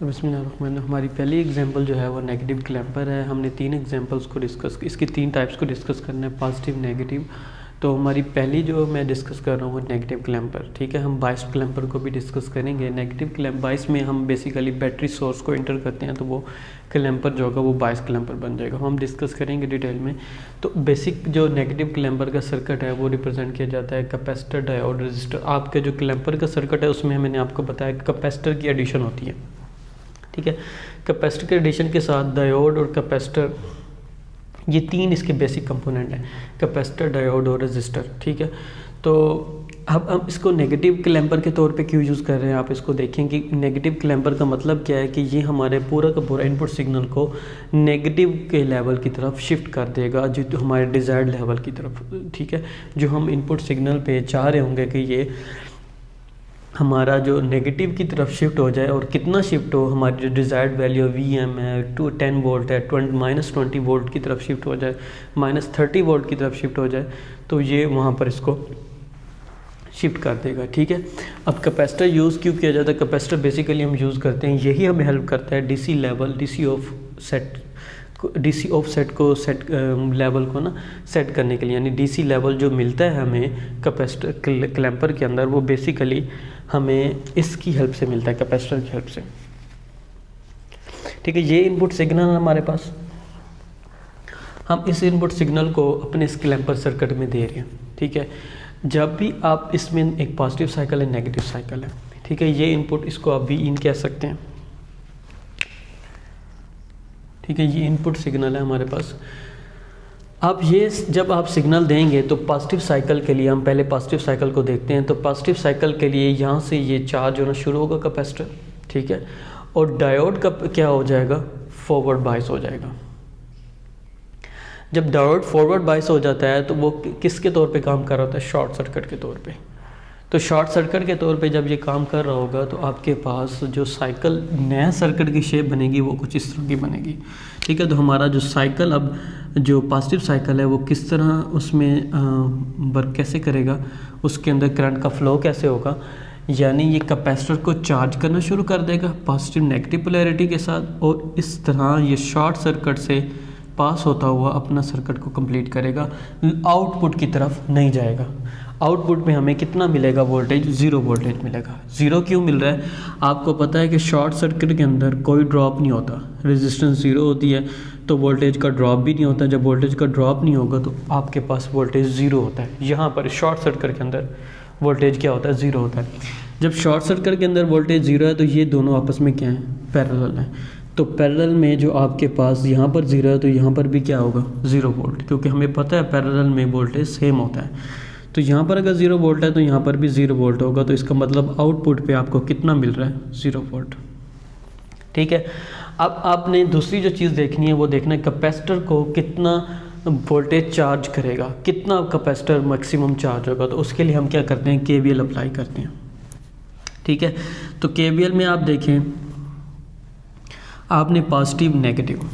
तो बिस्मिल्लाहिर्रहमानिर्रहीम, हमारी पहली एग्जांपल जो है वो नेगेटिव क्लैम्पर है। हमने तीन एग्जांपल्स को इसकी तीन टाइप्स को डिस्कस करना है, पॉजिटिव नेगेटिव। तो हमारी पहली जो मैं डिस्कस कर रहा हूँ वो नेगेटिव क्लैम्पर, ठीक है। हम बाइस क्लैम्पर को भी डिस्कस करेंगे। नेगेटिव बाइस में हम बेसिकली बैटरी सोर्स को इंटर करते हैं तो वो क्लैम्पर जो होगा वो बाइस क्लैम्पर बन जाएगा। हम डिस्कस करेंगे डिटेल में। तो बेसिक जो नेगेटिव क्लैम्पर का सर्किट है वो रिप्रेजेंट किया जाता है कैपेसिटर, डायोड, रेजिस्टर। आपके जो क्लैम्पर का सर्किट है उसमें मैंने आपको बताया कैपेसिटर की एडिशन होती है, ठीक है। कैपेसिटर के एडिशन के साथ डायोड और कैपेसिटर, ये तीन इसके बेसिक कंपोनेंट हैं, कैपेसिटर, डायोड और रेजिस्टर, ठीक है। तो अब हम इसको नेगेटिव क्लैम्पर के तौर पे क्यों यूज़ कर रहे हैं, आप इसको देखें कि नेगेटिव क्लैम्पर का मतलब क्या है कि ये हमारे पूरा का पूरा इनपुट सिग्नल को नेगेटिव के लेवल की तरफ शिफ्ट कर देगा, जो हमारे डिज़ायर्ड लेवल की तरफ, ठीक है। जो हम इनपुट सिग्नल पे चाह रहे होंगे कि ये हमारा जो नेगेटिव की तरफ शिफ्ट हो जाए, और कितना शिफ्ट हो, हमारी जो डिज़ायर्ड वैल्यू Vm है 10 वोल्ट है, -20 वोल्ट की तरफ शिफ्ट हो जाए, -30 वोल्ट की तरफ शिफ्ट हो जाए, तो ये वहाँ पर इसको शिफ्ट कर देगा, ठीक है। अब कैपेसिटर यूज़ क्यों किया जाता है? कैपेसिटर बेसिकली हम यूज़ करते हैं, यही हमें हेल्प करता है DC level, DC of set को लेवल को ना सेट करने के लिए। यानी डीसी लेवल जो मिलता है हमें कैपेसिटर क्लैम्पर के अंदर, वो बेसिकली हमें इसकी हेल्प से मिलता है, कैपेसिटर की हेल्प से, ठीक है। ये इनपुट सिग्नल है हमारे पास, हम इस इनपुट सिग्नल को अपने इस क्लैम्पर सर्किट में दे रहे हैं, ठीक है। जब भी आप इसमें एक पॉजिटिव साइकिल है, नेगेटिव साइकिल है, ठीक है। ये इनपुट, इसको आप वी इन कह सकते हैं, ठीक है। ये इनपुट सिग्नल है हमारे पास। अब ये जब आप सिग्नल देंगे तो पॉजिटिव साइकिल के लिए, हम पहले पॉजिटिव साइकिल को देखते हैं। तो पॉजिटिव साइकिल के लिए यहाँ से ये चार्ज होना शुरू होगा कैपेसिटर, ठीक है। और डायोड का क्या हो जाएगा? फॉरवर्ड बायस हो जाएगा। जब डायोड फॉरवर्ड बायस हो जाता है तो वो किसके तौर पे काम कर रहा होता है? शॉर्ट सर्किट के तौर पे। तो शॉर्ट सर्किट के तौर पे जब ये काम कर रहा होगा तो आपके पास जो साइकिल, नया सर्किट की शेप बनेगी वो कुछ इस तरह की बनेगी, ठीक है। तो हमारा जो साइकिल, अब जो पॉजिटिव साइकिल है वो किस तरह उसमें वर्क कैसे करेगा, उसके अंदर करंट का फ्लो कैसे होगा, यानी ये कैपेसिटर को चार्ज करना शुरू कर देगा पॉजिटिव नेगेटिव पोलैरिटी के साथ, और इस तरह ये शॉर्ट सर्किट से पास होता हुआ अपना सर्किट को कंप्लीट करेगा, आउटपुट की तरफ नहीं जाएगा। आउटपुट में हमें कितना मिलेगा? वोल्टेज, 0 वोल्टेज मिलेगा। 0 क्यों मिल रहा है? आपको पता है कि शॉर्ट सर्किट के अंदर कोई ड्रॉप नहीं होता, रेजिस्टेंस 0 होती है तो वोल्टेज का ड्रॉप भी नहीं होता। जब वोल्टेज का ड्रॉप नहीं होगा तो आपके पास वोल्टेज 0 होता है। यहाँ पर शॉर्ट सर्किट के अंदर वोल्टेज क्या होता है? 0 होता है। जब शॉर्ट सर्किट के अंदर वोल्टेज 0 है तो ये दोनों आपस में क्या है? पैरेलल है। तो पैरेलल में जो आपके पास यहाँ पर 0 है तो यहाँ पर भी क्या होगा? 0 वोल्ट, क्योंकि हमें पता है पैरेलल में वोल्टेज सेम होता है। तो यहाँ पर अगर 0 वोल्ट है तो यहाँ पर भी 0 वोल्ट होगा, तो इसका मतलब आउटपुट पे आपको कितना मिल रहा है? 0 वोल्ट, ठीक है। अब आपने दूसरी जो चीज़ देखनी है वो देखना है कैपेसिटर को कितना वोल्टेज चार्ज करेगा, कितना कैपेसिटर मैक्सिमम चार्ज होगा। तो उसके लिए हम क्या करते हैं? KVL अप्लाई करते हैं, ठीक है। तो KVL में आप देखें, आपने पॉजिटिव नेगेटिव,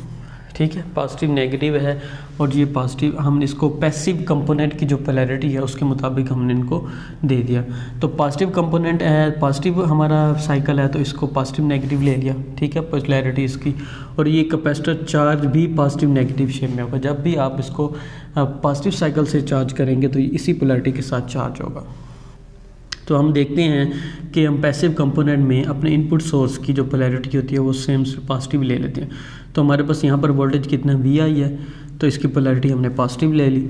ठीक है, पॉजिटिव नेगेटिव है, और ये पॉजिटिव, हम इसको पैसिव कंपोनेंट की जो पोलैरिटी है उसके मुताबिक हमने इनको दे दिया। तो पॉजिटिव कंपोनेंट है, पॉजिटिव हमारा साइकिल है तो इसको पॉजिटिव नेगेटिव ले लिया, ठीक है, पोलैरिटी इसकी। और ये कैपेसिटर चार्ज भी पॉजिटिव नेगेटिव शेप में होगा। जब भी आप इसको पॉजिटिव साइकिल से चार्ज करेंगे तो इसी पोलैरिटी के साथ चार्ज होगा। तो हम देखते हैं कि हम पैसिव कंपोनेंट में अपने इनपुट सोर्स की जो पोलैरिटी होती है वो सेम पॉजिटिव ले लेते हैं। तो हमारे पास यहाँ पर वोल्टेज कितना VI है तो इसकी पोलैरिटी हमने पॉजिटिव ले ली।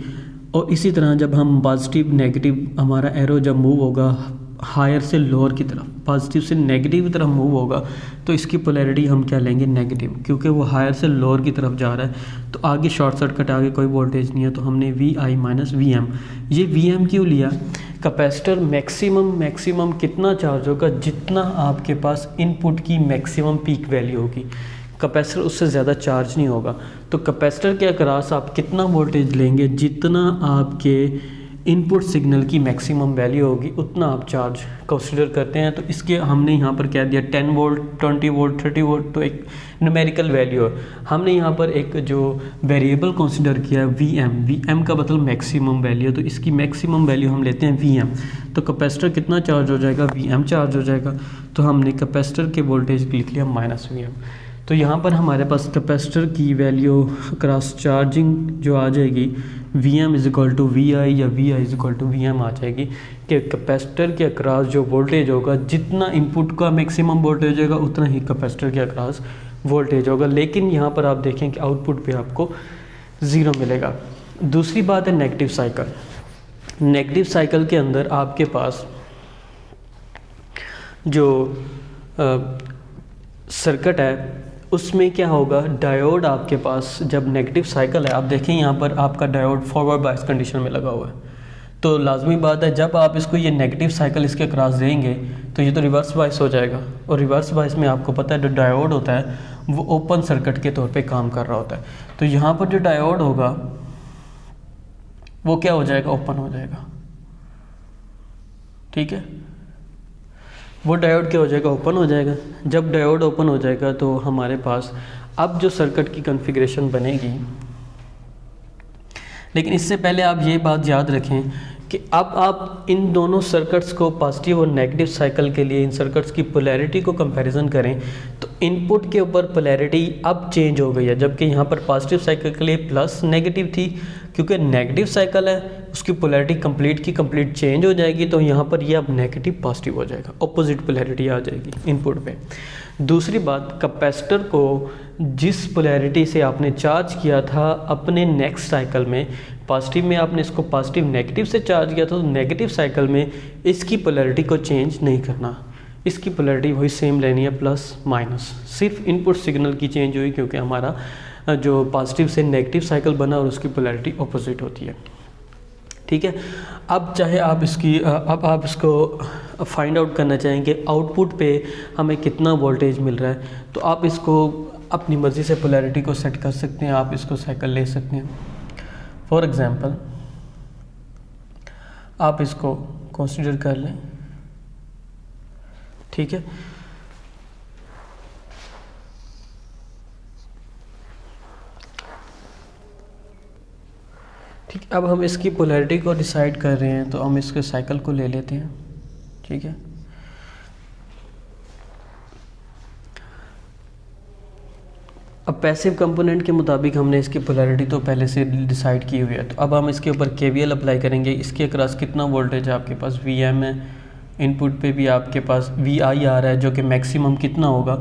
और इसी तरह जब हम पॉजिटिव नेगेटिव, हमारा एरो जब मूव होगा हायर से लोअर की तरफ, पॉजिटिव से नेगेटिव की तरफ मूव होगा तो इसकी पोलैरिटी हम क्या लेंगे? नेगेटिव, क्योंकि वो हायर से लोअर की तरफ जा रहा है। तो आगे शॉर्ट सर्किट, आगे कोई वोल्टेज नहीं है, तो हमने VI - VM। ये VM क्यों लिया? कैपेसिटर मैक्सिमम कितना चार्ज होगा? जितना आपके पास इनपुट की मैक्सिमम पीक वैल्यू होगी, कैपेसिटर उससे ज़्यादा चार्ज नहीं होगा। तो कैपेसिटर के अक्रॉस आप कितना वोल्टेज लेंगे? जितना आपके इनपुट सिग्नल की मैक्सिमम वैल्यू होगी उतना आप चार्ज कंसिडर करते हैं। तो इसके हमने यहाँ पर क्या दिया? 10 वोल्ट, 20 वोल्ट, 30 वोल्ट, तो एक न्यूमेरिकल वैल्यू है। हमने यहाँ पर एक जो वेरिएबल कंसिडर किया है VM का मतलब मैक्सिमम वैल्यू, तो इसकी मैक्सिमम वैल्यू हम लेते हैं VM। तो कैपेसिटर कितना चार्ज हो जाएगा, Vm चार्ज हो जाएगा। तो हमने कैपेसिटर के वोल्टेज लिख लिया -Vm। तो यहाँ पर हमारे पास कैपेसिटर की वैल्यू क्रॉस चार्जिंग जो आ जाएगी Vm = Vi या Vi = Vm आ जाएगी कि कैपेसिटर के अक्रॉस जो वोल्टेज होगा, जितना इनपुट का मैक्सिमम वोल्टेज होगा उतना ही कैपेसिटर के अक्रॉस वोल्टेज होगा। लेकिन यहाँ पर आप देखें कि आउटपुट पे आपको 0 मिलेगा। दूसरी बात है नेगेटिव साइकिल। नेगेटिव साइकिल के अंदर आपके पास जो सर्किट है उसमें क्या होगा, डायोड आपके पास जब नेगेटिव साइकिल है, आप देखें यहाँ पर आपका डायोड फॉरवर्ड बायस कंडीशन में लगा हुआ है, तो लाजमी बात है जब आप इसको ये नेगेटिव साइकिल इसके क्रॉस देंगे तो ये तो रिवर्स बायस हो जाएगा। और रिवर्स बायस में आपको पता है जो डायोड होता है वो ओपन सर्किट के तौर पे काम कर रहा होता है। तो यहाँ पर जो डायोड होगा वो क्या हो जाएगा, ओपन हो जाएगा। ठीक है, वो डायोड क्या हो जाएगा, ओपन हो जाएगा। जब डायोड ओपन हो जाएगा तो हमारे पास अब जो सर्किट की कॉन्फ़िगरेशन बनेगी, लेकिन इससे पहले आप ये बात याद रखें कि अब आप इन दोनों सर्किट्स को पॉजिटिव और नेगेटिव साइकिल के लिए इन सर्किट्स की पोलैरिटी को कंपैरिजन करें तो इनपुट के ऊपर पोलैरिटी अब चेंज हो गई है, जबकि यहाँ पर पॉजिटिव साइकिल के लिए प्लस नेगेटिव थी। क्योंकि नेगेटिव साइकिल है उसकी पोलैरिटी कंप्लीट की कंप्लीट चेंज हो जाएगी, तो यहाँ पर ये अब नेगेटिव पॉजिटिव हो जाएगा, अपोजिट पोलैरिटी आ जाएगी इनपुट पे। दूसरी बात, कैपेसिटर को जिस पोलैरिटी से आपने चार्ज किया था अपने नेक्स्ट साइकिल में, पॉजिटिव में आपने इसको पॉजिटिव नेगेटिव से चार्ज किया था, तो नेगेटिव साइकिल में इसकी पोलैरिटी को चेंज नहीं करना, इसकी पोलैरिटी वही सेम लेनी है, प्लस माइनस। सिर्फ इनपुट सिग्नल की चेंज हुई क्योंकि हमारा जो पॉजिटिव से नेगेटिव साइकिल बना और उसकी पोलैरिटी अपोजिट होती है। ठीक है, अब चाहे आप अब आप इसको फाइंड आउट करना चाहेंगे आउटपुट पे हमें कितना वोल्टेज मिल रहा है, तो आप इसको अपनी मर्ज़ी से पोलैरिटी को सेट कर सकते हैं, आप इसको साइकिल ले सकते हैं। फॉर एग्ज़ाम्पल आप इसको कंसीडर कर लें। ठीक है, ठीक, अब हम इसकी पोलैरिटी को डिसाइड कर रहे हैं तो हम इसके साइकिल को ले लेते हैं। ठीक है, अब पैसिव कंपोनेंट के मुताबिक हमने इसकी पोलैरिटी तो पहले से डिसाइड की हुई है, तो अब हम इसके ऊपर KVL अप्लाई करेंगे। इसके अक्रॉस कितना वोल्टेज है आपके पास, Vm है, इनपुट पे भी आपके पास Vi आ रहा है जो कि मैक्सिमम कितना होगा,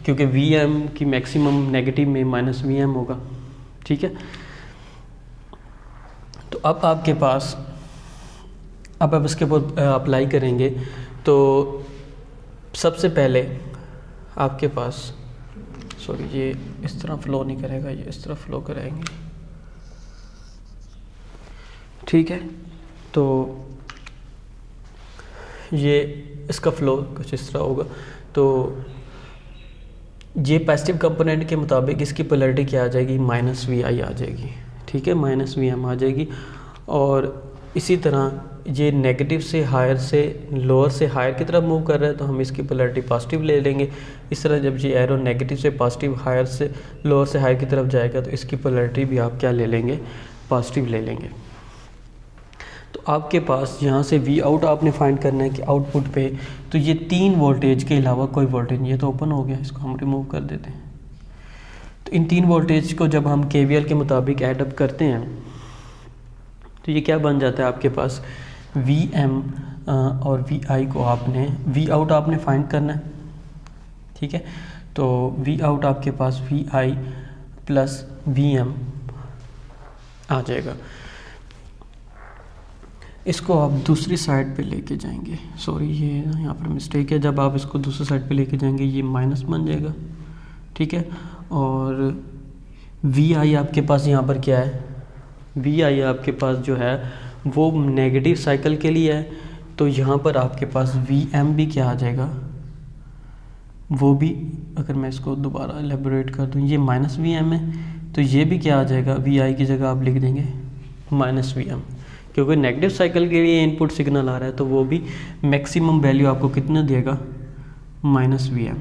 क्योंकि Vm की मैक्सिमम नेगेटिव में -Vm होगा। ठीक है, तो अब आपके पास अब आप इसके ऊपर अप्लाई करेंगे तो सबसे पहले आपके पास, सॉरी ये इस तरह फ्लो नहीं करेगा, ये इस तरह फ्लो कराएंगे। ठीक है, तो ये इसका फ्लो कुछ इस तरह होगा। तो ये पैसिव कंपोनेंट के मुताबिक इसकी पोलैरिटी क्या आ जाएगी, -Vi आ जाएगी। ठीक है, -Vm आ जाएगी। और इसी तरह ये नेगेटिव से हायर से लोअर से हायर की तरफ मूव कर रहा है तो हम इसकी पोलैरिटी पॉजिटिव ले लेंगे। इस तरह जब ये एरो नेगेटिव से पॉजिटिव हायर से लोअर से हायर की तरफ जाएगा तो इसकी पोलैरिटी भी आप क्या ले लेंगे, पॉजिटिव ले लेंगे। तो आपके पास यहाँ से वी आउट आपने फाइंड करना है कि आउटपुट पे, तो ये 3 वोल्टेज के अलावा कोई वोल्टेज नहीं है, तो ओपन हो गया, इसको हम रिमूव कर देते हैं। तो इन 3 वोल्टेज को जब हम KVL के मुताबिक एडअप करते हैं तो ये क्या बन जाता है आपके पास, Vm और Vi को आपने वी आउट आपने फाइंड करना है। ठीक है, तो वी आउट आपके पास Vi प्लस Vm आ जाएगा। इसको आप दूसरी साइड पे लेके जाएंगे, सॉरी ये यहाँ पर मिस्टेक है, जब आप इसको दूसरी साइड पे लेके जाएंगे ये माइनस बन जाएगा। ठीक है, और Vi आपके पास यहाँ पर क्या है, Vi आपके पास जो है वो नेगेटिव साइकिल के लिए है, तो यहाँ पर आपके पास Vm भी क्या आ जाएगा, वो भी अगर मैं इसको दोबारा एलेबोरेट कर दूँ, ये -Vm है तो ये भी क्या आ जाएगा, Vi की जगह आप लिख देंगे -Vm, क्योंकि नेगेटिव साइकिल के लिए इनपुट सिग्नल आ रहा है तो वो भी मैक्सिमम वैल्यू आपको कितना देगा, -Vm,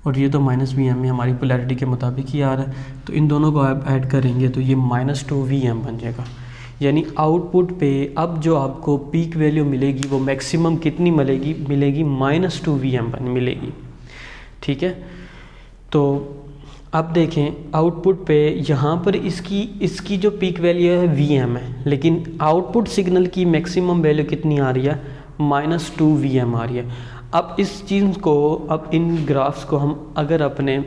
और ये तो -Vm में हमारी पोलैरिटी के मुताबिक ही आ रहा है, तो इन दोनों को आप ऐड करेंगे तो ये -2Vm बन जाएगा। यानी आउटपुट पे अब जो आपको पीक वैल्यू मिलेगी वो मैक्सिमम कितनी मिलेगी -2 VM मिलेगी। ठीक है, तो अब देखें आउटपुट पे यहाँ पर इसकी जो पीक वैल्यू है VM है, लेकिन आउटपुट सिग्नल की मैक्सिमम वैल्यू कितनी आ रही है -2 VM आ रही है। अब इस चीज़ को, अब इन ग्राफ्स को हम अगर अपने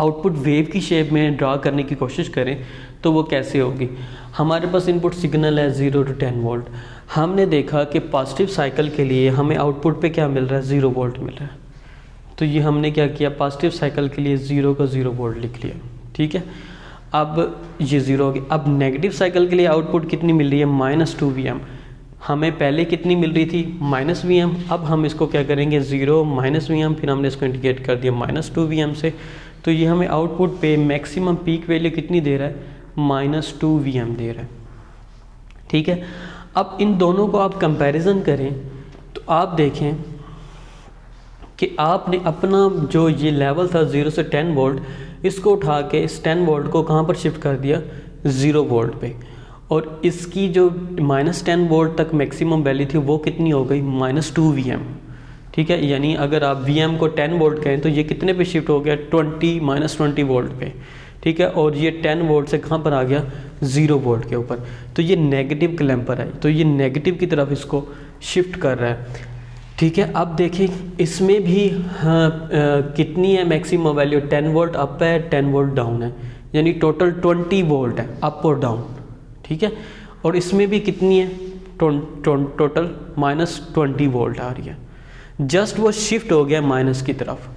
आउटपुट वेव की शेप में ड्रा करने की कोशिश करें तो वो कैसे होगी। हमारे पास इनपुट सिग्नल है 0 to 10 वोल्ट। हमने देखा कि पॉजिटिव साइकिल के लिए हमें आउटपुट पे क्या मिल रहा है, 0 वोल्ट मिल रहा है। तो ये हमने क्या किया, पॉजिटिव साइकिल के लिए 0 का 0 वोल्ट लिख लिया। ठीक है, अब ये 0 हो गया। अब नेगेटिव साइकिल के लिए आउटपुट कितनी मिल रही है -2 VM। हमें पहले कितनी मिल रही थी -VM। अब हम इसको क्या करेंगे 0 -VM, फिर हमने इसको इंडिकेट कर दिया -2 VM से। तो ये हमें आउटपुट पे मैक्सिमम पीक वैल्यू कितनी दे रहा है, -2 VM दे रहा है। ठीक है, अब इन दोनों को आप कंपैरिजन करें तो आप देखें कि आपने अपना जो ये लेवल था 0 से 10 वोल्ट, इसको उठा के इस 10 वोल्ट को कहाँ पर शिफ्ट कर दिया, 0 वोल्ट पे। और इसकी जो -10 वोल्ट तक मैक्सिमम वैल्यू थी वो कितनी हो गई, -2 VM। ठीक है, यानी अगर आप VM को 10 वोल्ट कहें तो ये कितने पे शिफ्ट हो गया, -20 वोल्ट पे। ठीक है, और ये 10 वोल्ट से कहाँ पर आ गया, 0 वोल्ट के ऊपर। तो ये नेगेटिव क्लैम्पर है, तो ये नेगेटिव की तरफ इसको शिफ्ट कर रहा है। ठीक है, अब देखें इसमें भी कितनी है मैक्सिमम वैल्यू, 10 वोल्ट अप है, 10 वोल्ट डाउन है, यानी टोटल 20 वोल्ट है अप और डाउन। ठीक है, और इसमें भी कितनी है, टोटल -20 वोल्ट आ रही है। जस्ट वो शिफ्ट हो गया माइनस की तरफ।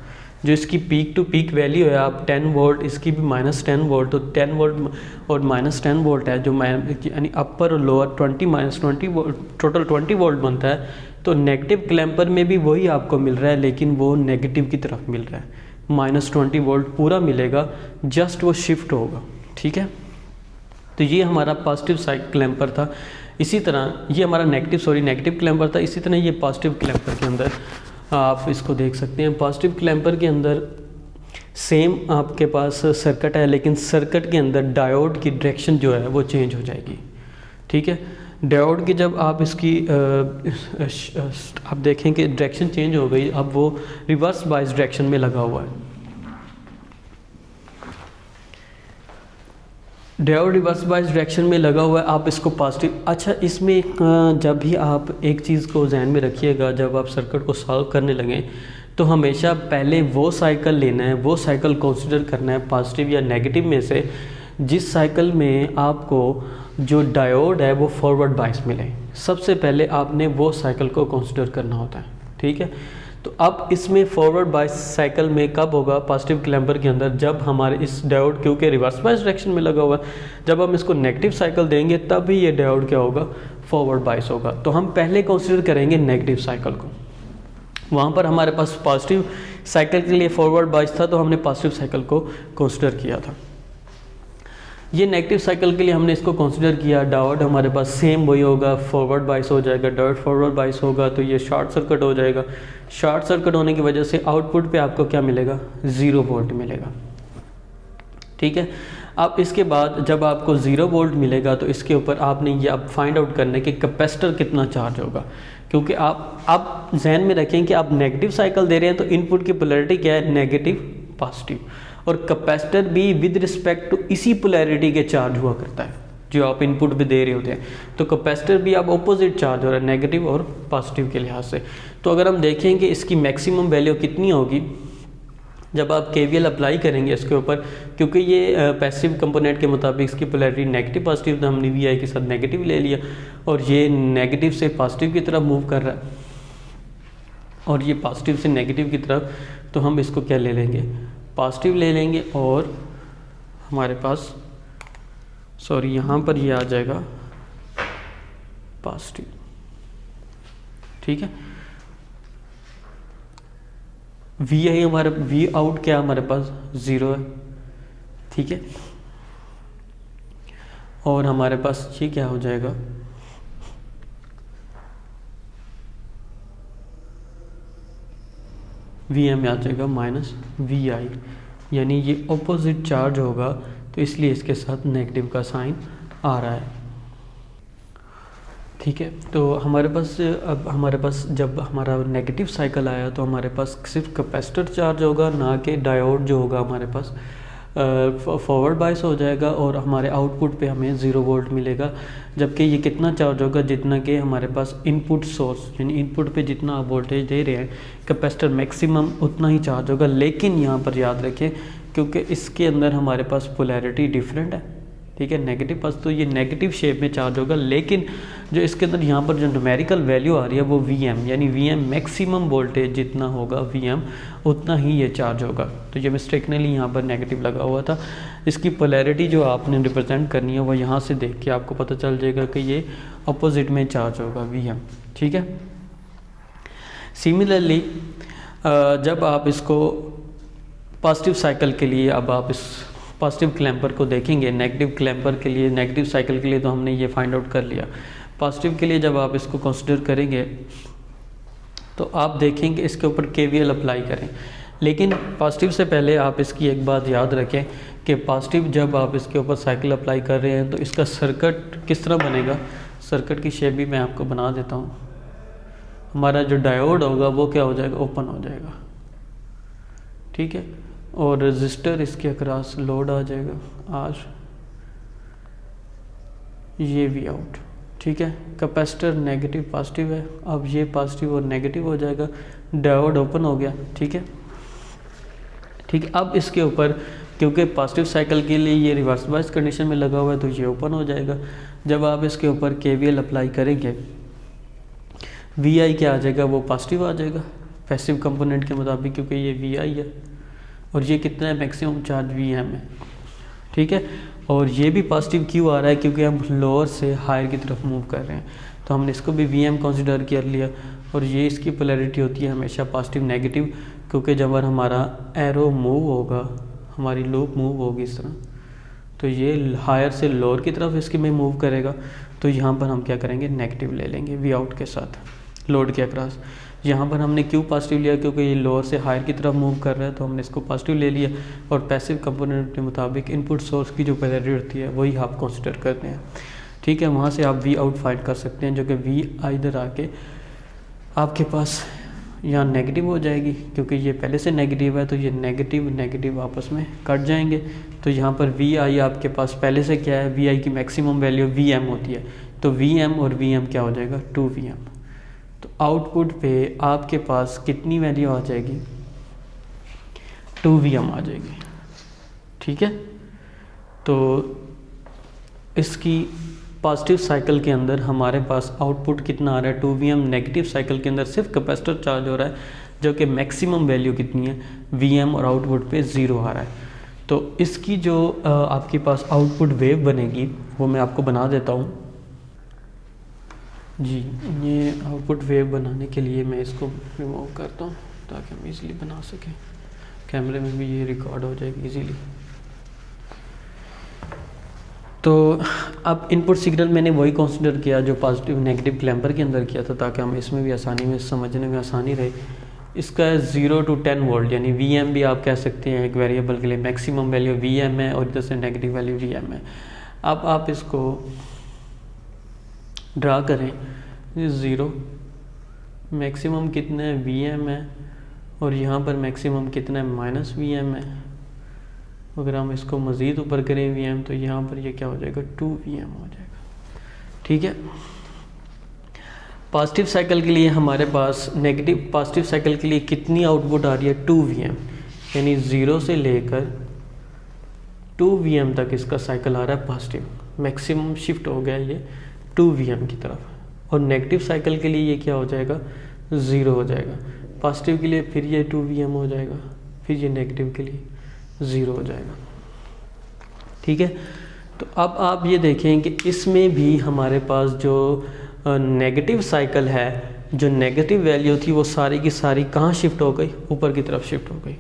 जो इसकी पीक टू पीक वैल्यू है आप 10 वोल्ट, इसकी भी -10 वोल्ट, तो 10 वोल्ट और -10 वोल्ट है, जो यानी अपर और लोअर 20 -20 वोल्ट, टोटल 20 वोल्ट बनता है। तो नेगेटिव क्लैम्पर में भी वही आपको मिल रहा है, लेकिन वो नेगेटिव की तरफ मिल रहा है, -20 वोल्ट पूरा मिलेगा, जस्ट वो शिफ्ट होगा। ठीक है, तो ये हमारा पॉजिटिव साइड क्लैम्पर था। इसी तरह ये हमारा नेगेटिव क्लैम्पर था। इसी तरह ये पॉजिटिव क्लैम्पर के अंदर आप इसको देख सकते हैं। पॉजिटिव क्लैम्पर के अंदर सेम आपके पास सर्किट है, लेकिन सर्किट के अंदर डायोड की डायरेक्शन जो है वो चेंज हो जाएगी। ठीक है, डायोड की जब आप इसकी आप देखें कि डायरेक्शन चेंज हो गई, अब वो रिवर्स बाइस डायरेक्शन में लगा हुआ है। डायोड रिवर्स बाइस डायरेक्शन में लगा हुआ है, आप इसको पॉजिटिव। अच्छा, इसमें जब भी आप एक चीज़ को ध्यान में रखिएगा, जब आप सर्किट को सॉल्व करने लगें तो हमेशा पहले वो साइकिल लेना है, वो साइकिल कंसीडर करना है पॉजिटिव या नेगेटिव में से जिस साइकिल में आपको जो डायोड है वो फॉरवर्ड बाइस मिले। सबसे पहले आपने वो साइकिल को कंसीडर करना होता है। ठीक है, तो अब इसमें फॉरवर्ड बाइस साइकिल में कब होगा, पॉजिटिव क्लैम्पर के अंदर, जब हमारे इस डायोड क्योंकि रिवर्स बाइस डायरेक्शन में लगा हुआ है, जब हम इसको नेगेटिव साइकिल देंगे तब भी ये डायोड क्या होगा, फॉरवर्ड बाइस होगा। तो हम पहले कंसीडर करेंगे नेगेटिव साइकिल को। वहाँ पर हमारे पास पॉजिटिव साइकिल के लिए फॉरवर्ड बाइस था, तो हमने पॉजिटिव साइकिल को कंसीडर किया था। ये नेगेटिव साइकिल के लिए हमने इसको कंसीडर किया। डायोड हमारे पास सेम वही होगा, फॉरवर्ड बाइस हो जाएगा। डायोड फॉरवर्ड बाइस होगा तो ये शॉर्ट सर्किट हो जाएगा। शॉर्ट सर्किट होने की वजह से आउटपुट पे आपको क्या मिलेगा, 0 वोल्ट मिलेगा। ठीक है, अब इसके बाद जब आपको 0 वोल्ट मिलेगा तो इसके ऊपर आपने ये अब फाइंड आउट करना है कि कैपेसिटर कितना चार्ज होगा। क्योंकि आप जहन में रखें कि आप नेगेटिव साइकिल दे रहे हैं तो इनपुट की पोलैरिटी क्या है, नेगेटिव पॉजिटिव, और कैपेसिटर भी विद रिस्पेक्ट टू इसी पोलैरिटी के चार्ज हुआ करता है जो आप इनपुट पे दे रहे होते हैं। तो कैपेसिटर भी आप ऑपोजिट चार्ज हो रहा है, नेगेटिव और पॉजिटिव के लिहाज से। तो अगर हम देखें कि इसकी मैक्सिमम वैल्यू कितनी होगी जब आप KVL अप्लाई करेंगे इसके ऊपर, क्योंकि ये पैसिव कंपोनेंट के मुताबिक इसकी पोलैरिटी नेगेटिव पॉजिटिव, तो हमने VI के साथ नेगेटिव ले लिया और ये नेगेटिव से पॉजिटिव की तरफ मूव कर रहा है और ये पॉजिटिव से नेगेटिव की तरफ, तो हम इसको क्या ले लेंगे, पॉजिटिव ले लेंगे। और हमारे पास यहाँ पर ये आ जाएगा पॉजिटिव। ठीक है, VI हमारे V आउट क्या हमारे पास 0 है। ठीक है, और हमारे पास ये क्या हो जाएगा, VM में आ जाएगा -VI, यानी ये ऑपोजिट चार्ज होगा तो इसलिए इसके साथ नेगेटिव का साइन आ रहा है। ठीक है। तो हमारे पास अब हमारे पास जब हमारा नेगेटिव साइकिल आया तो हमारे पास सिर्फ कैपेसिटर चार्ज होगा, ना कि डायोड जो होगा हमारे पास फॉरवर्ड बायस हो जाएगा और हमारे आउटपुट पे हमें 0 वोल्ट मिलेगा। जबकि ये कितना चार्ज होगा, जितना कि हमारे पास इनपुट सोर्स यानी इनपुट पे जितना आप वोल्टेज दे रहे हैं कैपेसिटर मैक्सिमम उतना ही चार्ज होगा। लेकिन यहाँ पर याद रखें, क्योंकि इसके अंदर हमारे पास पोलैरिटी डिफरेंट है, ठीक है, नेगेटिव पास, तो ये नेगेटिव शेप में चार्ज होगा। लेकिन जो इसके अंदर यहाँ पर जो न्यूमेरिकल वैल्यू आ रही है वो Vm, यानी Vm मैक्सिमम वोल्टेज जितना होगा Vm उतना ही ये चार्ज होगा। तो ये मिस्टेकनली यहाँ पर नेगेटिव लगा हुआ था। इसकी पोलैरिटी जो आपने रिप्रेजेंट करनी है वो यहाँ से देख के आपको पता चल जाएगा कि ये अपोजिट में चार्ज होगा Vm, ठीक है। सिमिलरली जब आप इसको पॉजिटिव साइकिल के लिए, अब आप इस पॉजिटिव क्लैम्पर को देखेंगे, नेगेटिव क्लैम्पर के लिए, नेगेटिव साइकिल के लिए तो हमने ये फाइंड आउट कर लिया। पॉजिटिव के लिए जब आप इसको कंसिडर करेंगे तो आप देखेंगे इसके ऊपर KVL अप्लाई करें। लेकिन पॉजिटिव से पहले आप इसकी एक बात याद रखें कि पॉजिटिव जब आप इसके ऊपर साइकिल अप्लाई कर रहे हैं तो इसका सर्किट किस तरह बनेगा, सर्किट की शेप भी मैं आपको बना देता हूँ। हमारा जो डायोड होगा वो क्या हो जाएगा, ओपन हो जाएगा, ठीक है, और रजिस्टर इसके अक्रॉस लोड आ जाएगा आर, ये वी आउट, ठीक है। कैपेसिटर नेगेटिव पॉजिटिव है, अब ये पॉजिटिव और नेगेटिव हो जाएगा, डायोड ओपन हो गया, ठीक है, ठीक है। अब इसके ऊपर क्योंकि पॉजिटिव साइकिल के लिए ये रिवर्स बायस कंडीशन में लगा हुआ है तो ये ओपन हो जाएगा। जब आप इसके ऊपर KVL अप्लाई करेंगे VI क्या आ जाएगा, वो पॉजिटिव आ जाएगा पैसिव कंपोनेंट के मुताबिक, क्योंकि ये VI है और ये कितना है, मैक्सिमम चार्ज Vm है, ठीक है। और ये भी पॉजिटिव क्यों आ रहा है, क्योंकि हम लोअर से हायर की तरफ मूव कर रहे हैं, तो हमने इसको भी Vm कंसिडर कर लिया। और ये इसकी पोलैरिटी होती है हमेशा पॉजिटिव नेगेटिव, क्योंकि जब हमारा एरो मूव होगा, हमारी लूप मूव होगी इस तरह, तो ये हायर से लोअर की तरफ इसकी में मूव करेगा। तो यहाँ पर हम क्या करेंगे, नेगेटिव ले लेंगे V आउट के साथ लोड के अक्रॉस। यहाँ पर हमने क्यों पॉजिटिव लिया, क्योंकि ये लोअर से हायर की तरफ मूव कर रहा है तो हमने इसको पॉजिटिव ले लिया। और पैसिव कंपोनेंट के मुताबिक इनपुट सोर्स की जो पोलैरिटी होती है वही आप कंसिडर करते हैं, ठीक है। वहाँ से आप V आउट फाइंड कर सकते हैं, जो कि V इधर आके आपके पास यहाँ नेगेटिव हो जाएगी, क्योंकि ये पहले से नेगेटिव है तो ये नेगेटिव नेगेटिव आपस में कट जाएंगे। तो यहाँ पर VI आपके पास पहले से क्या है, VI की मैक्सिमम वैल्यू Vm होती है, तो Vm और Vm क्या हो जाएगा, 2Vm। तो आउटपुट पे आपके पास कितनी वैल्यू आ जाएगी, 2Vm आ जाएगी, ठीक है। तो इसकी पॉजिटिव साइकिल के अंदर हमारे पास आउटपुट कितना आ रहा है, 2Vm। नेगेटिव साइकिल के अंदर सिर्फ कैपेसिटर चार्ज हो रहा है, जो कि मैक्सिमम वैल्यू कितनी है, Vm, और आउटपुट पे 0 आ रहा है। तो इसकी जो आपके पास आउटपुट वेव बनेगी वो मैं आपको बना देता हूँ जी। ये आउटपुट वेव बनाने के लिए मैं इसको रिमूव करता हूँ ताकि हम इजीली बना सकें, कैमरे में भी ये रिकॉर्ड हो जाएगी इजीली। तो अब इनपुट सिग्नल मैंने वही कंसीडर किया जो पॉजिटिव नेगेटिव क्लैम्पर के अंदर किया था, ताकि हम इसमें भी आसानी में समझने में आसानी रहे। इसका 0 to 10 वोल्ट, यानी Vm भी आप कह सकते हैं एक वेरिएबल के लिए, मैक्सिमम वैल्यू Vm है और इधर से नेगेटिव वैल्यू Vm है। अब आप इसको ड्रा करें, 0 मैक्सिमम कितना है, Vm है, और यहाँ पर मैक्सिमम कितना है, -Vm है। अगर हम इसको मज़ीद ऊपर करें Vm, तो यहाँ पर ये क्या हो जाएगा, 2Vm हो जाएगा, ठीक है। पॉजिटिव साइकिल के लिए हमारे पास नेगेटिव पॉजिटिव साइकिल के लिए कितनी आउटपुट आ रही है, 2Vm, यानी 0 से लेकर 2Vm तक इसका साइकिल आ रहा है पॉजिटिव, मैक्सिमम शिफ्ट हो गया ये 2Vm की तरफ। और नेगेटिव साइकिल के लिए ये क्या हो जाएगा, 0 हो जाएगा। पॉजिटिव के लिए फिर ये 2Vm हो जाएगा, फिर ये नेगेटिव के लिए 0 हो जाएगा, ठीक है। तो अब आप ये देखें कि इसमें भी हमारे पास जो नेगेटिव साइकिल है, जो नेगेटिव वैल्यू थी वो सारी की सारी कहाँ शिफ्ट हो गई, ऊपर की तरफ शिफ्ट हो गई।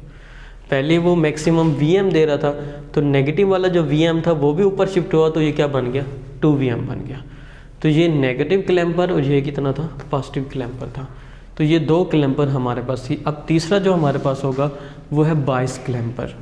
पहले वो मैक्सिमम Vm दे रहा था, तो नेगेटिव वाला जो Vm था वो भी ऊपर शिफ्ट हुआ, तो ये क्या बन गया, 2Vm बन गया। तो ये नेगेटिव क्लैम्पर और ये कितना था, पॉजिटिव क्लैम्पर था। तो ये 2 क्लैम्पर हमारे पास थी। अब तीसरा जो हमारे पास होगा वो है बायस क्लैम्पर।